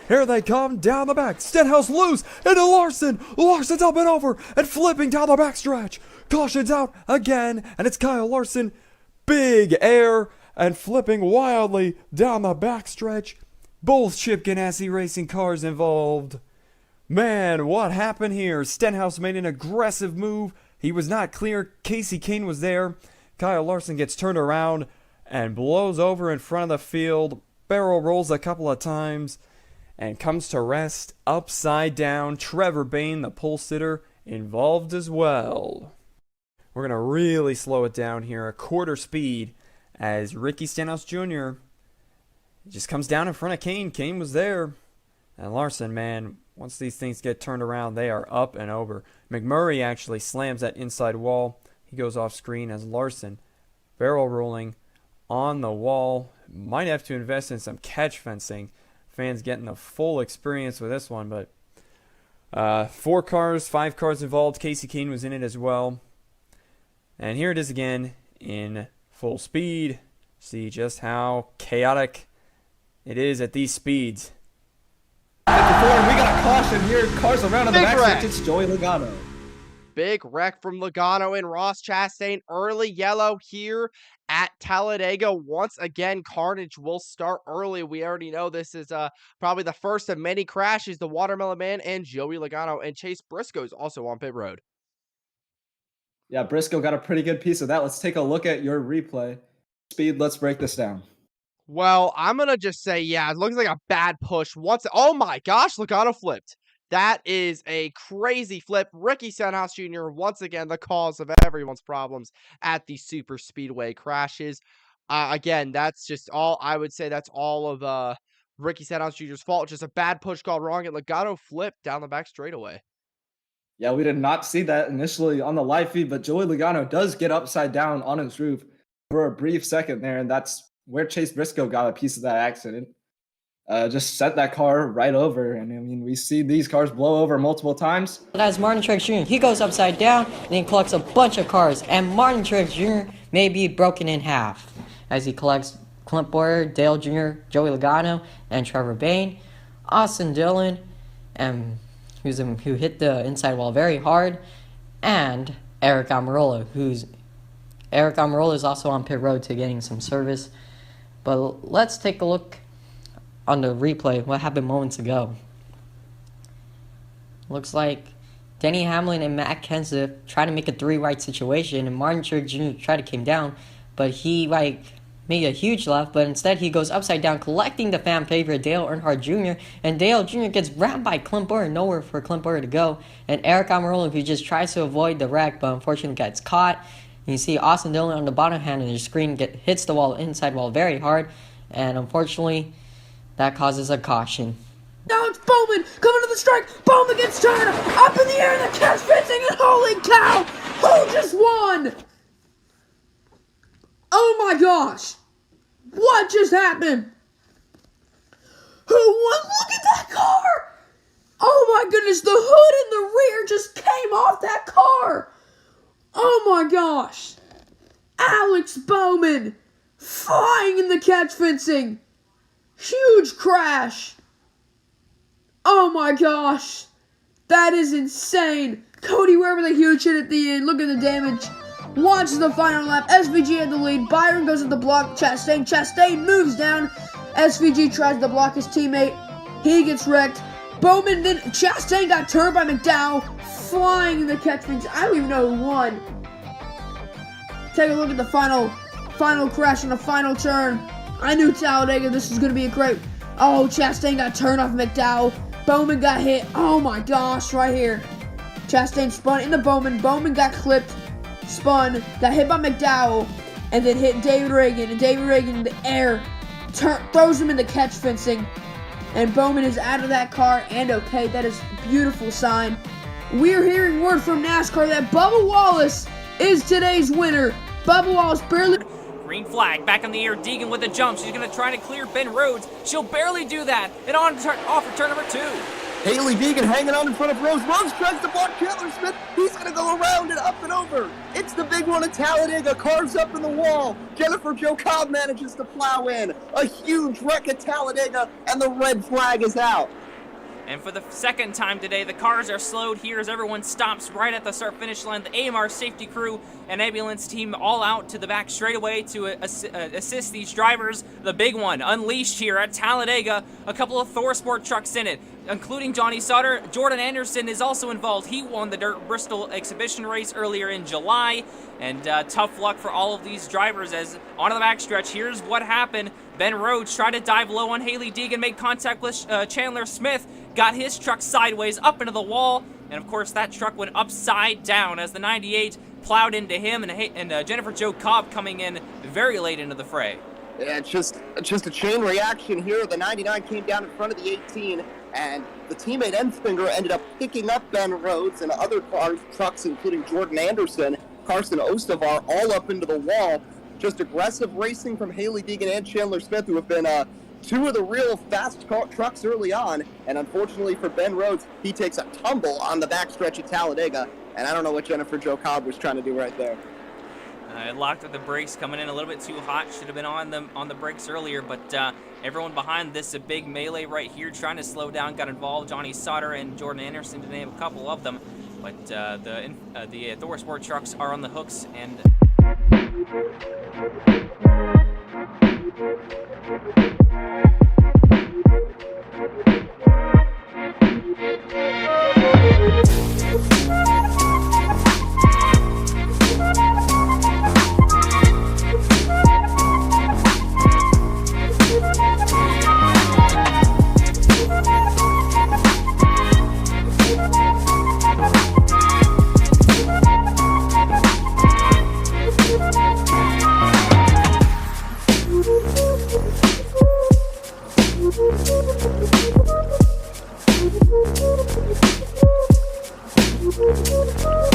Here they come down the back. Stenhouse loose into Larson. Larson's up and over and flipping down the backstretch. Caution's out again, and it's Kyle Larson. Big air and flipping wildly down the backstretch. Both Chip Ganassi racing cars involved. Man, what happened here? Stenhouse made an aggressive move. He was not clear. Casey Kane was there. Kyle Larson gets turned around and blows over in front of the field. Barrel rolls a couple of times and comes to rest upside down. Trevor Bayne, the pole sitter, involved as well. We're going to really slow it down here. A quarter speed as Ricky Stenhouse Jr. just comes down in front of Kane. Kane was there. And Larson, man, once these things get turned around, they are up and over. McMurray actually slams that inside wall. He goes off screen as Larson barrel rolling on the wall. Might have to invest in some catch fencing. Fans getting the full experience with this one, but 5 cars involved. Casey Kane was in it as well. And here it is again in full speed. See just how chaotic it is at these speeds. 54, and we got a caution here. Cars around on the backstretch. It's Joey Logano. Big wreck from Logano and Ross Chastain. Early yellow here at Talladega. Once again, carnage will start early. We already know this is probably the first of many crashes. The Watermelon Man and Joey Logano, and Chase Briscoe is also on pit road. Yeah, Briscoe got a pretty good piece of that. Let's take a look at your replay. Speed, let's break this down. Well, I'm going to just say, yeah, it looks like a bad push. Oh my gosh, Logano flipped. That is a crazy flip. Ricky Stenhouse Jr., once again, the cause of everyone's problems at the super speedway crashes. Again, that's just all, I would say that's all of Ricky Stenhouse Jr.'s fault. Just a bad push called wrong, and Logano flipped down the back straightaway. Yeah, we did not see that initially on the live feed, but Joey Logano does get upside down on his roof for a brief second there, and that's where Chase Briscoe got a piece of that accident. Just sent that car right over, and I mean, we see these cars blow over multiple times. As Martin Truex Jr., he goes upside down, and he collects a bunch of cars, and Martin Truex Jr. may be broken in half as he collects Clint Boyer, Dale Jr., Joey Logano, and Trevor Bayne, Austin Dillon, who hit the inside wall very hard, and Eric Almirola, Eric Almirola is also on pit road to getting some service. But let's take a look on the replay, what happened moments ago. Looks like Denny Hamlin and Matt Kenseth tried to make a 3-right situation, and Martin Truex Jr. tried to come down, but he made a huge left, but instead he goes upside down, collecting the fan favorite Dale Earnhardt Jr., and Dale Jr. gets rammed by Clint Boyer, nowhere for Clint Boyer to go, and Eric Almirola, who just tries to avoid the wreck, but unfortunately gets caught. You see Austin Dillon on the bottom hand of your screen hits the wall, inside wall very hard, and unfortunately, that causes a caution. Now it's Bowman coming to the strike. Bowman gets turned up in the air in the catch fencing, and holy cow, who just won? Oh my gosh, what just happened? Who won? Look at that car! Oh my goodness, the hood and the rear just came off that car. Oh my gosh! Alex Bowman flying in the catch fencing. Huge crash. Oh my gosh. That is insane. Cody Ware with a huge hit at the end. Look at the damage. Watch the final lap. SVG had the lead. Byron goes at the block. Chastain moves down. SVG tries to block his teammate. He gets wrecked. Bowman then Chastain got turned by McDowell, flying in the catch fencing. I don't even know who won. Take a look at the final crash on the final turn. I knew Talladega, this was going to be a great... Oh, Chastain got turned off McDowell. Bowman got hit. Oh my gosh, right here. Chastain spun into Bowman. Bowman got clipped, spun, got hit by McDowell, and then hit David Reagan. And David Reagan in the air throws him in the catch fencing. And Bowman is out of that car and okay. That is a beautiful sign. We're hearing word from NASCAR that Bubba Wallace is today's winner. Bubba Wallace barely... Green flag, back in the air, Deegan with a jump. She's going to try to clear Ben Rhodes. She'll barely do that. And off for turn number 2. Haley Deegan hanging on in front of Rose. Rose tries to block Chandler Smith. He's going to go around and up and over. It's the big one at Talladega. Cars up in the wall. Jennifer Jo Cobb manages to plow in. A huge wreck at Talladega, and the red flag is out. And for the second time today, the cars are slowed here as everyone stops right at the start-finish line. The AMR safety crew and ambulance team all out to the back straightaway to assist these drivers. The big one unleashed here at Talladega. A couple of Thor Sport trucks in it, including Johnny Sutter. Jordan Anderson is also involved. He won the Dirt Bristol exhibition race earlier in July. And tough luck for all of these drivers as on the backstretch. Here's what happened. Ben Rhodes tried to dive low on Haley Deegan, made contact with Chandler Smith, got his truck sideways up into the wall, and of course that truck went upside down as the 98 plowed into him, and Jennifer Jo Cobb coming in very late into the fray. Yeah, it's just a chain reaction here. The 99 came down in front of the 18, and the teammate Enfinger ended up picking up Ben Rhodes and other trucks, including Jordan Anderson, Carson Ostavar, all up into the wall. Just aggressive racing from Haley Deegan and Chandler Smith, who have been two of the real fast trucks early on. And unfortunately for Ben Rhodes, he takes a tumble on the backstretch at Talladega. And I don't know what Jennifer Jo Cobb was trying to do right there. It locked with the brakes, coming in a little bit too hot. Should have been on the brakes earlier, but everyone behind this, a big melee right here, trying to slow down, got involved. Johnny Sutter and Jordan Anderson, to name a couple of them. But the Thor Sport trucks are on the hooks, and Thank you.